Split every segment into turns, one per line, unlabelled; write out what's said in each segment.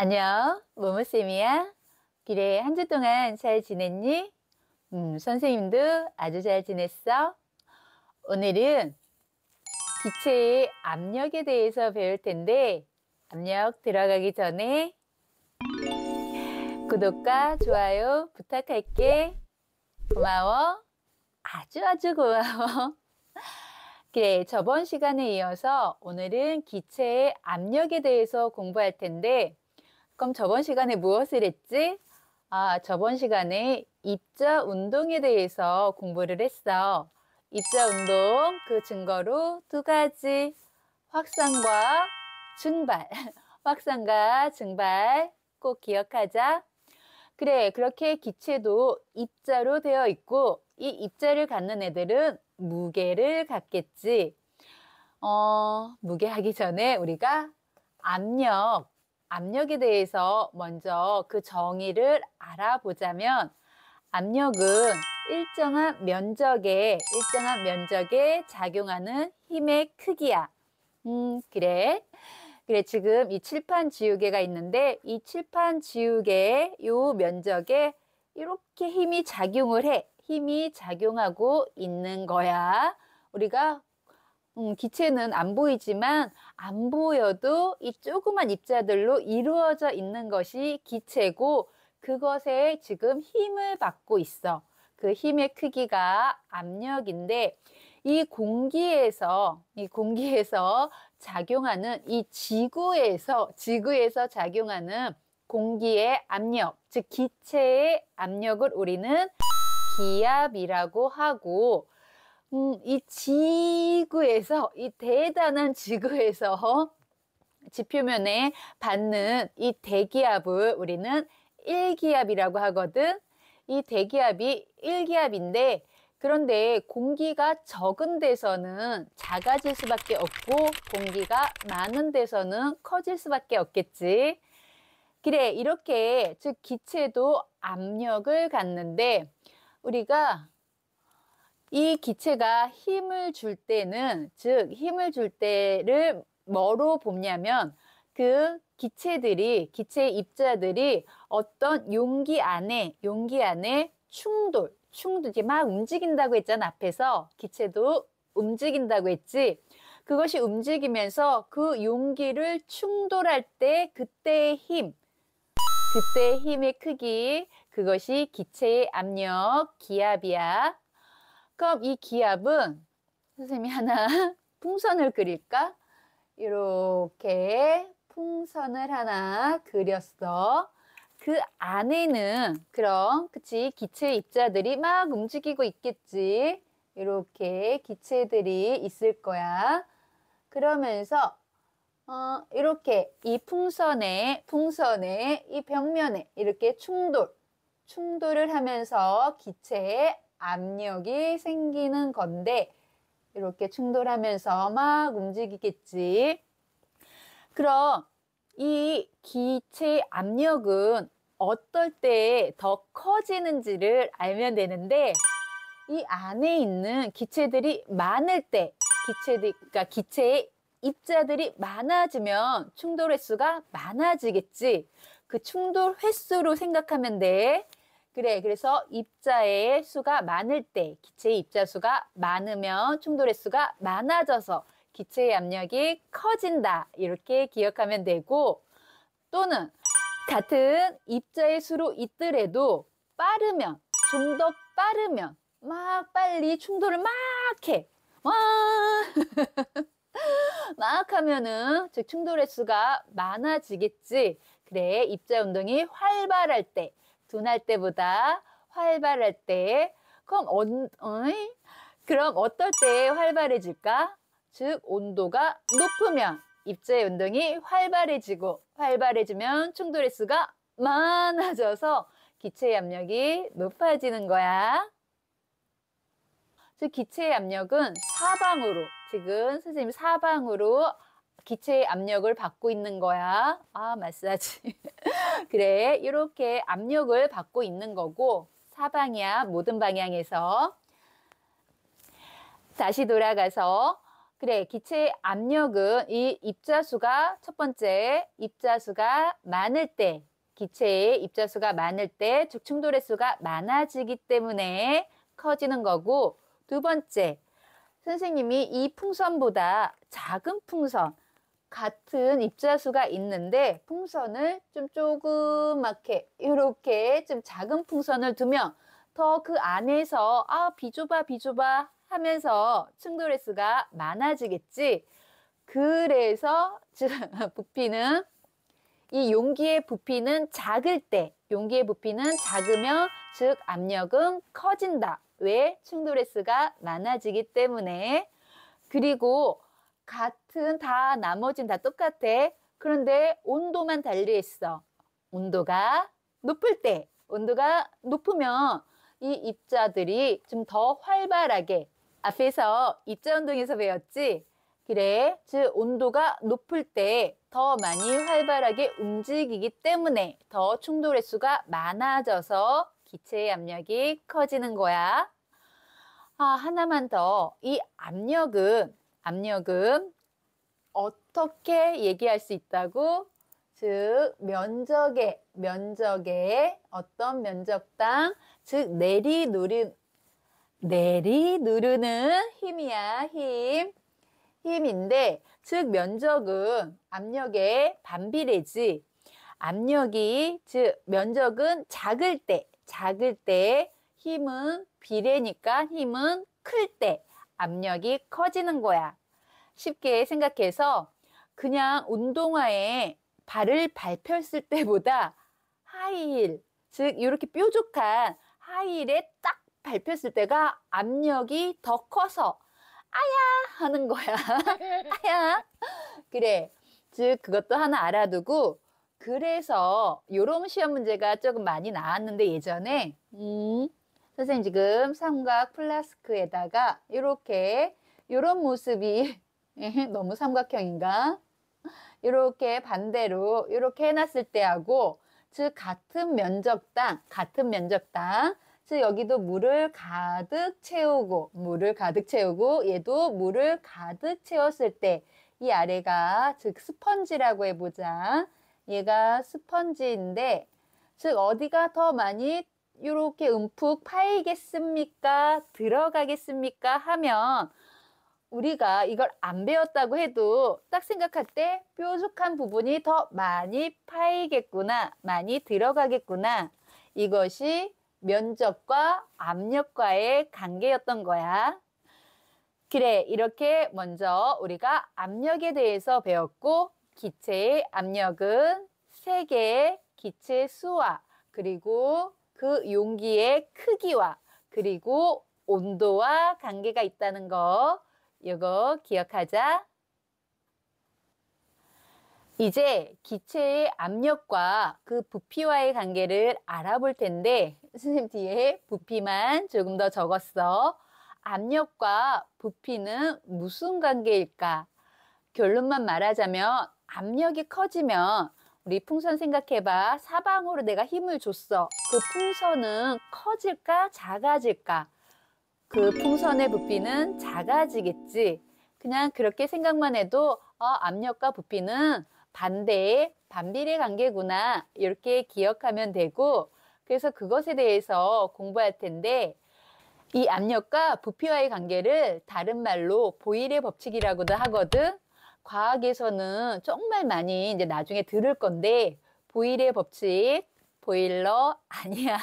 안녕, 모모쌤이야. 그래, 한 주 동안 잘 지냈니? 선생님도 아주 잘 지냈어? 오늘은 기체의 압력에 대해서 배울 텐데, 압력 들어가기 전에 구독과 좋아요 부탁할게. 고마워. 아주 고마워. 그래, 저번 시간에 이어서 오늘은 기체의 압력에 대해서 공부할 텐데, 그럼 저번 시간에 무엇을 했지? 저번 시간에 입자 운동에 대해서 공부를 했어. 입자 운동, 그 증거로 두 가지. 확산과 증발. 확산과 증발 꼭 기억하자. 그래, 그렇게 기체도 입자로 되어 있고, 이 입자를 갖는 애들은 무게를 갖겠지. 무게하기 전에 우리가 압력에 대해서 먼저 그 정의를 알아보자면, 압력은 일정한 면적에 작용하는 힘의 크기야. 그래. 그래, 지금 이 칠판 지우개가 있는데, 이 칠판 지우개 요 면적에 이렇게 힘이 작용을 해. 힘이 작용하고 있는 거야. 우리가 기체는 안 보이지만 안 보여도 이 조그만 입자들로 이루어져 있는 것이 기체고, 그것에 지금 힘을 받고 있어. 그 힘의 크기가 압력인데, 이 공기에서 작용하는 이 지구에서 작용하는 공기의 압력, 즉 기체의 압력을 우리는 기압이라고 하고, 이 대단한 지구에서 지표면에 받는 이 대기압을 우리는 1기압이라고 하거든. 이 대기압이 1기압인데, 그런데 공기가 적은 데서는 작아질 수밖에 없고, 공기가 많은 데서는 커질 수밖에 없겠지. 그래, 이렇게 즉 기체도 압력을 갖는데, 우리가 이 기체가 힘을 줄 때는, 즉 힘을 줄 때를 뭐로 보냐면, 그 기체의 입자들이 어떤 용기 안에 충돌이 막 움직인다고 했잖아. 앞에서 기체도 움직인다고 했지. 그것이 움직이면서 그 용기를 충돌할 때 그때의 힘의 크기, 그것이 기체의 압력, 기압이야. 그럼 이 기압은, 선생님이 하나 풍선을 그릴까? 이렇게 풍선을 하나 그렸어. 그 안에는 그치, 기체 입자들이 막 움직이고 있겠지. 이렇게 기체들이 있을 거야. 그러면서 이렇게 이 풍선의 이 벽면에 이렇게 충돌을 하면서 기체의 압력이 생기는 건데, 이렇게 충돌하면서 막 움직이겠지. 그럼 이 기체의 압력은 어떨 때 더 커지는지를 알면 되는데, 이 안에 있는 기체들이 많을 때, 그러니까 기체의 입자들이 많아지면 충돌 횟수가 많아지겠지. 그 충돌 횟수로 생각하면 돼. 그래, 그래서 입자의 수가 많을 때, 기체의 입자 수가 많으면 충돌 횟수가 많아져서 기체의 압력이 커진다. 이렇게 기억하면 되고, 또는 같은 입자의 수로 있더라도 좀 더 빠르면, 막 빨리 충돌을 막 해. 막 하면은, 즉 충돌 횟수가 많아지겠지. 그래, 입자 운동이 활발할 때, 둔할 때보다 활발할 때, 그럼 어떨 때 활발해질까? 즉 온도가 높으면 입자의 운동이 활발해지면 충돌 횟수가 많아져서 기체의 압력이 높아지는 거야. 즉 기체의 압력은 지금 선생님 사방으로 기체의 압력을 받고 있는 거야. 마사지. 그래, 이렇게 압력을 받고 있는 거고, 사방이야, 모든 방향에서. 다시 돌아가서 그래, 기체의 압력은 이 입자수가 첫 번째, 입자수가 많을 때, 기체의 입자수가 많을 때 적충돌의 수가 많아지기 때문에 커지는 거고, 두 번째, 선생님이 이 풍선보다 작은 풍선, 같은 입자수가 있는데 풍선을 좀 조그맣게 이렇게 좀 작은 풍선을 두면 더 그 안에서 비좁아 비좁아 하면서 충돌의 수가 많아지겠지. 그래서 부피는 이 용기의 부피는 작을 때, 용기의 부피는 작으면 즉 압력은 커진다. 왜? 충돌의 수가 많아지기 때문에. 그리고 같은 나머진 다 똑같아. 그런데 온도만 달리했어. 온도가 온도가 높으면 이 입자들이 좀 더 활발하게, 앞에서 입자 운동에서 배웠지? 그래, 즉 온도가 높을 때 더 많이 활발하게 움직이기 때문에 더 충돌의 수가 많아져서 기체의 압력이 커지는 거야. 하나만 더. 이 압력은 어떻게 얘기할 수 있다고? 즉 면적의 어떤 면적당, 즉 내리누르는 힘이야. 힘인데 즉 면적은 압력의 반비례지. 면적은 작을 때 힘은 비례니까 힘은 클 때 압력이 커지는 거야. 쉽게 생각해서 그냥 운동화에 발을 밟혔을 때보다 하이힐, 즉 이렇게 뾰족한 하이힐에 딱 밟혔을 때가 압력이 더 커서 아야 하는 거야. 아야. 그래. 즉 그것도 하나 알아두고, 그래서 요런 시험 문제가 조금 많이 나왔는데 예전에 선생님 지금 삼각 플라스크에다가 이렇게 요런 모습이 너무 삼각형인가? 이렇게 반대로 이렇게 해놨을 때하고, 즉 같은 면적당, 즉 여기도 물을 가득 채우고 얘도 물을 가득 채웠을 때 이 아래가 즉 스펀지라고 해보자. 얘가 스펀지인데 즉 어디가 더 많이 이렇게 움푹 파이겠습니까? 들어가겠습니까? 하면 우리가 이걸 안 배웠다고 해도 딱 생각할 때 뾰족한 부분이 더 많이 파이겠구나, 많이 들어가겠구나. 이것이 면적과 압력과의 관계였던 거야. 그래, 이렇게 먼저 우리가 압력에 대해서 배웠고, 기체의 압력은 세 개의 기체 수와 그리고 그 용기의 크기와 그리고 온도와 관계가 있다는 거, 이거 기억하자. 이제 기체의 압력과 그 부피와의 관계를 알아볼 텐데, 선생님 뒤에 부피만 조금 더 적었어. 압력과 부피는 무슨 관계일까? 결론만 말하자면 압력이 커지면, 우리 풍선 생각해봐. 사방으로 내가 힘을 줬어. 그 풍선은 커질까 작아질까? 그 풍선의 부피는 작아지겠지. 그냥 그렇게 생각만 해도 압력과 부피는 반대의 반비례 관계구나, 이렇게 기억하면 되고, 그래서 그것에 대해서 공부할 텐데, 이 압력과 부피와의 관계를 다른 말로 보일의 법칙이라고도 하거든. 과학에서는 정말 많이 이제 나중에 들을 건데, 보일의 법칙, 보일러 아니야.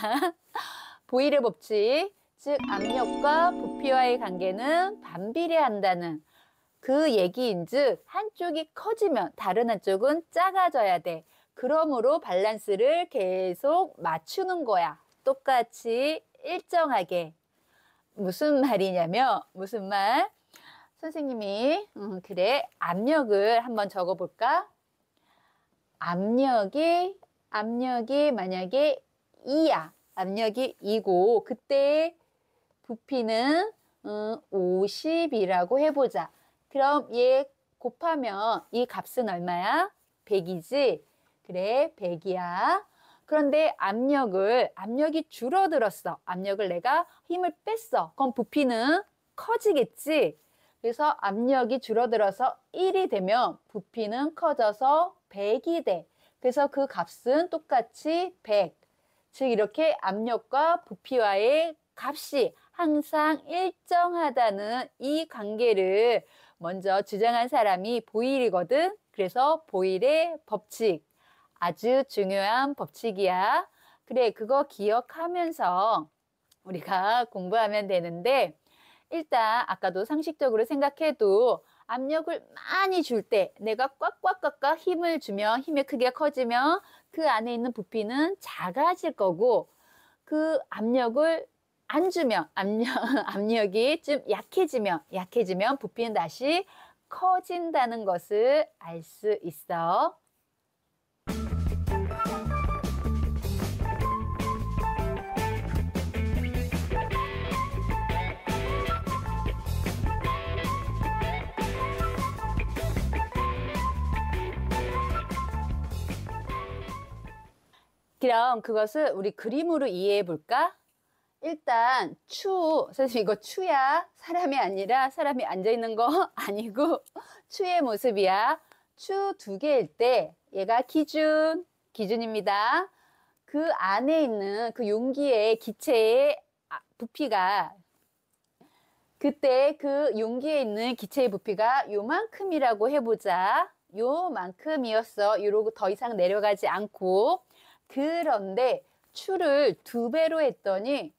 보일의 법칙, 즉 압력과 부피와의 관계는 반비례한다는 그 얘기인즉 한쪽이 커지면 다른 한쪽은 작아져야 돼. 그러므로 밸런스를 계속 맞추는 거야. 똑같이 일정하게. 무슨 말이냐면, 무슨 말? 선생님이 그래, 압력을 한번 적어볼까? 압력이 만약에 2야. 압력이 2고 그때 부피는 50이라고 해보자. 그럼 얘 곱하면 이 값은 얼마야? 100이지? 그래, 100이야. 그런데 압력이 줄어들었어. 압력을 내가 힘을 뺐어. 그럼 부피는 커지겠지? 그래서 압력이 줄어들어서 1이 되면 부피는 커져서 100이 돼. 그래서 그 값은 똑같이 100. 즉 이렇게 압력과 부피와의 값이 항상 일정하다는 이 관계를 먼저 주장한 사람이 보일이거든. 그래서 보일의 법칙. 아주 중요한 법칙이야. 그래, 그거 기억하면서 우리가 공부하면 되는데, 일단 아까도 상식적으로 생각해도 압력을 많이 줄 때 내가 꽉꽉꽉꽉 힘을 주면 힘의 크기가 커지면 그 안에 있는 부피는 작아질 거고, 그 압력을 안 주면 압력이 좀 약해지면 부피는 다시 커진다는 것을 알 수 있어. 그럼 그것을 우리 그림으로 이해해 볼까? 일단 선생님 이거 추야. 사람이 아니라 사람이 앉아 있는 거 아니고 추의 모습이야. 추 두 개일 때 얘가 기준입니다. 그 안에 있는 그 용기의 기체의 부피가, 그때 그 용기에 있는 기체의 부피가 요만큼이라고 해보자. 요만큼이었어. 이러고 더 이상 내려가지 않고. 그런데 추를 2배로 했더니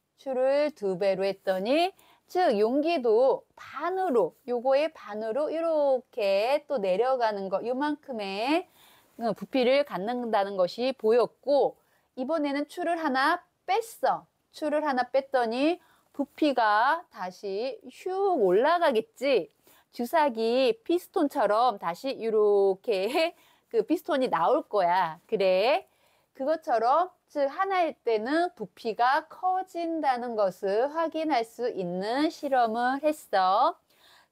즉 용기도 반으로, 요거의 반으로 이렇게 또 내려가는 거, 요만큼의 부피를 갖는다는 것이 보였고, 이번에는 추를 하나 뺐더니 부피가 다시 슉 올라가겠지. 주사기 피스톤처럼 다시 이렇게 그 피스톤이 나올 거야. 그래. 그것처럼 즉 하나일 때는 부피가 커진다는 것을 확인할 수 있는 실험을 했어.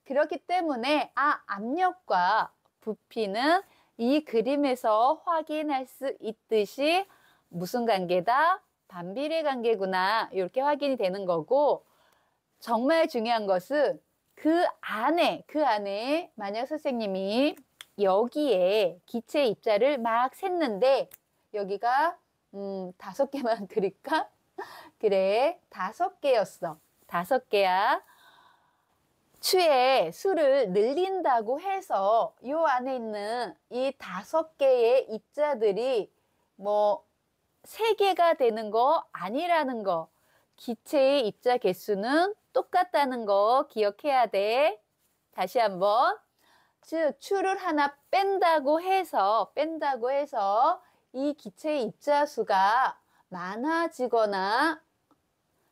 그렇기 때문에 압력과 부피는 이 그림에서 확인할 수 있듯이 무슨 관계다? 반비례 관계구나. 이렇게 확인이 되는 거고, 정말 중요한 것은 그 안에 만약 선생님이 여기에 기체 입자를 막 샜는데 여기가 5개만 그릴까? 그래, 5개였어. 5개야. 추의 수를 늘린다고 해서 요 안에 있는 이 5개의 입자들이 뭐 3개가 되는 거 아니라는 거. 기체의 입자 개수는 똑같다는 거 기억해야 돼. 다시 한번. 즉 추를 하나 뺀다고 해서 이 기체의 입자 수가 많아지거나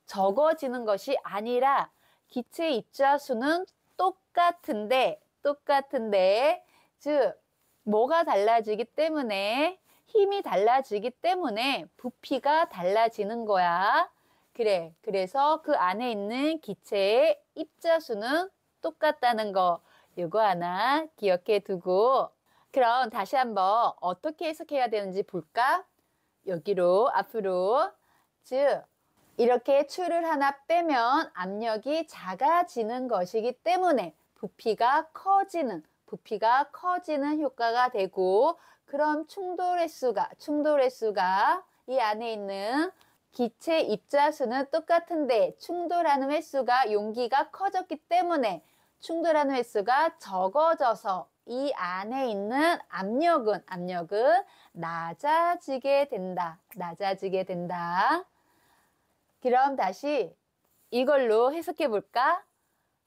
적어지는 것이 아니라 기체의 입자 수는 똑같은데 즉 뭐가 달라지기 때문에, 힘이 달라지기 때문에 부피가 달라지는 거야. 그래, 그래서 그 안에 있는 기체의 입자 수는 똑같다는 거, 이거 하나 기억해 두고, 그럼 다시 한번 어떻게 해석해야 되는지 볼까? 여기로 앞으로, 즉 이렇게 추를 하나 빼면 압력이 작아지는 것이기 때문에 부피가 커지는 효과가 되고, 그럼 충돌의 수가 이 안에 있는 기체 입자수는 똑같은데 충돌하는 횟수가, 용기가 커졌기 때문에 충돌하는 횟수가 적어져서 이 안에 있는 압력은 낮아지게 된다. 그럼 다시 이걸로 해석해 볼까?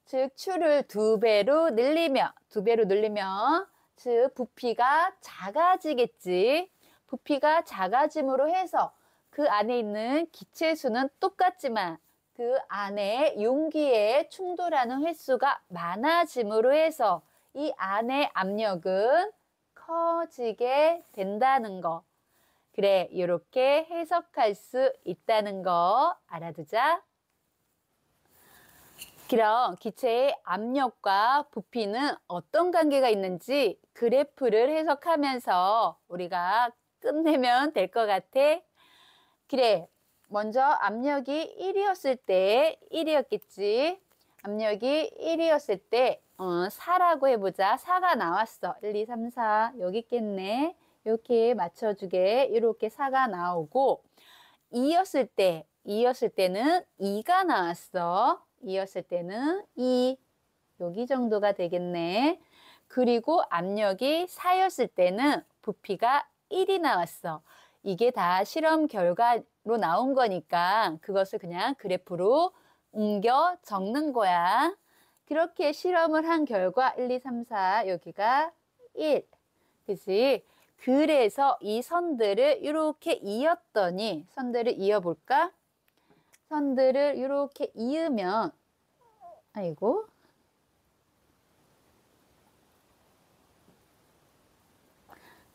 즉 추를 2배로 늘리면 즉 부피가 작아지겠지. 부피가 작아짐으로 해서 그 안에 있는 기체 수는 똑같지만 그 안에 용기에 충돌하는 횟수가 많아짐으로 해서 이 안의 압력은 커지게 된다는 거. 그래, 이렇게 해석할 수 있다는 거 알아두자. 그럼 기체의 압력과 부피는 어떤 관계가 있는지 그래프를 해석하면서 우리가 끝내면 될 것 같아. 그래, 먼저 압력이 1이었을 때 압력이 1이었을 때 4라고 해보자. 4가 나왔어. 1, 2, 3, 4 여기 있겠네. 이렇게 맞춰주게. 이렇게 4가 나오고 2였을 때는 2가 나왔어. 2였을 때는 2 여기 정도가 되겠네. 그리고 압력이 4였을 때는 부피가 1이 나왔어. 이게 다 실험 결과로 나온 거니까 그것을 그냥 그래프로 옮겨 적는 거야. 그렇게 실험을 한 결과 1, 2, 3, 4 여기가 1. 그치? 그래서 이 선들을 이렇게 이었더니 선들을 이어볼까? 선들을 이렇게 이으면 아이고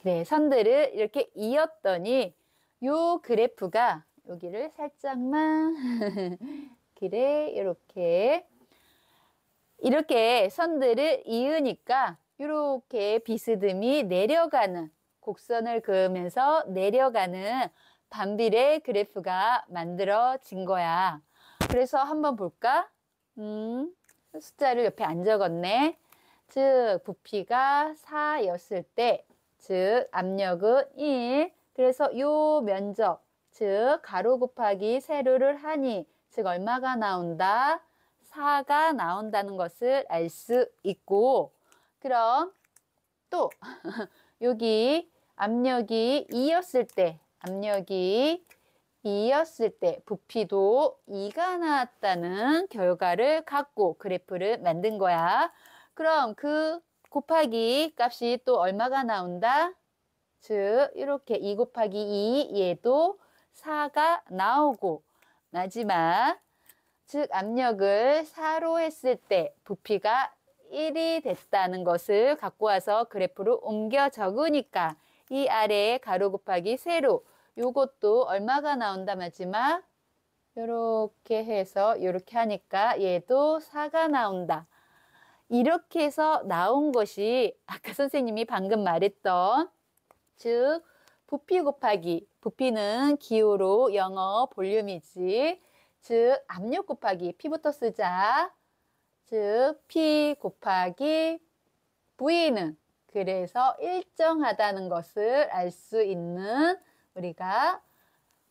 그래, 선들을 이렇게 이었더니 요 그래프가 여기를 살짝만 그래, 이렇게 선들을 이으니까 이렇게 비스듬히 내려가는 곡선을 그으면서 내려가는 반비례 그래프가 만들어진 거야. 그래서 한번 볼까? 숫자를 옆에 안 적었네. 즉 부피가 4였을 때 즉 압력은 1. 그래서 요 면적 즉 가로 곱하기 세로를 하니 즉 얼마가 나온다? 4가 나온다는 것을 알 수 있고 그럼 또 여기 압력이 2였을 때 부피도 2가 나왔다는 결과를 갖고 그래프를 만든 거야. 그럼 그 곱하기 값이 또 얼마가 나온다? 즉 이렇게 2 곱하기 2 얘도 4가 나오고 마지막 즉 압력을 4로 했을 때 부피가 1이 됐다는 것을 갖고 와서 그래프로 옮겨 적으니까 이 아래에 가로 곱하기 세로 요것도 얼마가 나온다 마지막 요렇게 해서 요렇게 하니까 얘도 4가 나온다. 이렇게 해서 나온 것이 아까 선생님이 방금 말했던 즉 부피 곱하기 부피는 기호로 영어 볼륨이지 즉 압력 곱하기 P부터 쓰자 즉 P 곱하기 V는 그래서 일정하다는 것을 알 수 있는 우리가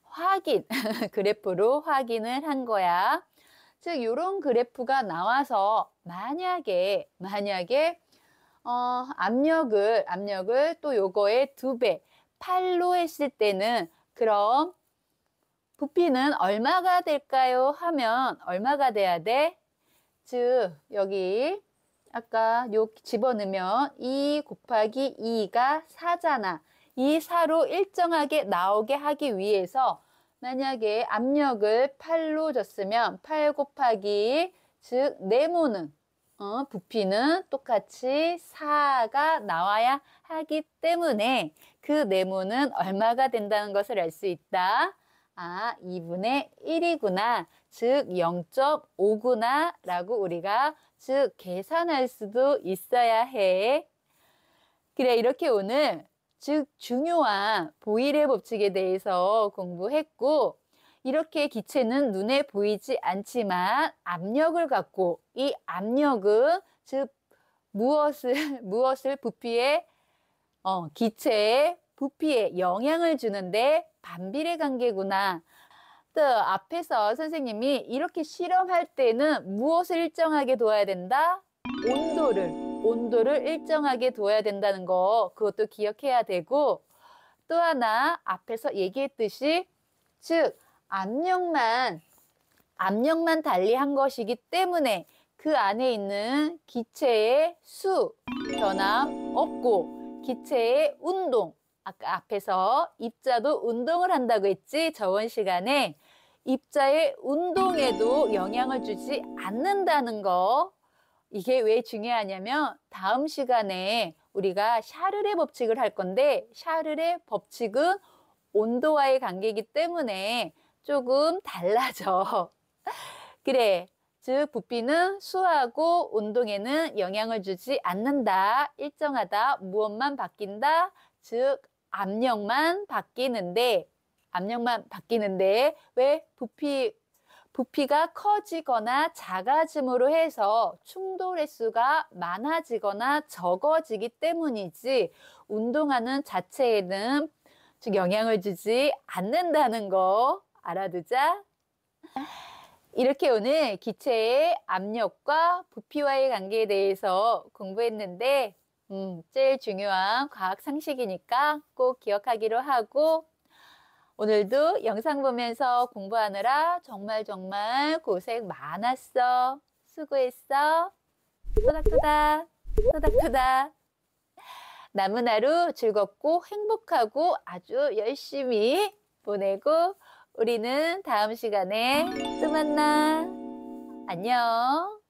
확인 그래프로 확인을 한 거야. 즉 이런 그래프가 나와서 만약에 압력을 또 요거의 2배 8로 했을 때는 그럼 부피는 얼마가 될까요? 하면 얼마가 돼야 돼? 즉 여기 아까 요 집어넣으면 2 곱하기 2가 4잖아. 이 4로 일정하게 나오게 하기 위해서 만약에 압력을 8로 줬으면 8 곱하기 즉 네모는 부피는 똑같이 4가 나와야 하기 때문에 그 네모는 얼마가 된다는 것을 알 수 있다. 아, 2분의 1이구나. 즉 0.5구나 라고 우리가 즉 계산할 수도 있어야 해. 그래, 이렇게 오늘 즉 중요한 보일의 법칙에 대해서 공부했고 이렇게 기체는 눈에 보이지 않지만 압력을 갖고 이 압력은 즉 무엇을 부피에 기체의 부피에 영향을 주는데 반비례 관계구나. 또 앞에서 선생님이 이렇게 실험할 때는 무엇을 일정하게 둬야 된다? 온도를 일정하게 둬야 된다는 거 그것도 기억해야 되고 또 하나 앞에서 얘기했듯이 즉 압력만 달리한 것이기 때문에 그 안에 있는 기체의 수 변함 없고 기체의 운동 아까 앞에서 입자도 운동을 한다고 했지 저번 시간에 입자의 운동에도 영향을 주지 않는다는 거 이게 왜 중요하냐면 다음 시간에 우리가 샤를의 법칙을 할 건데 샤를의 법칙은 온도와의 관계이기 때문에 조금 달라져. 그래. 즉 부피는 수하고 운동에는 영향을 주지 않는다. 일정하다. 무엇만 바뀐다? 즉 압력만 바뀌는데 왜 부피가 커지거나 작아짐으로 해서 충돌 횟수가 많아지거나 적어지기 때문이지 운동하는 자체에는 즉 영향을 주지 않는다는 거 알아두자. 이렇게 오늘 기체의 압력과 부피와의 관계에 대해서 공부했는데 제일 중요한 과학 상식이니까 꼭 기억하기로 하고 오늘도 영상 보면서 공부하느라 정말 고생 많았어. 수고했어. 토닥토닥, 토닥토닥. 남은 하루 즐겁고 행복하고 아주 열심히 보내고 우리는 다음 시간에 또 만나. 안녕.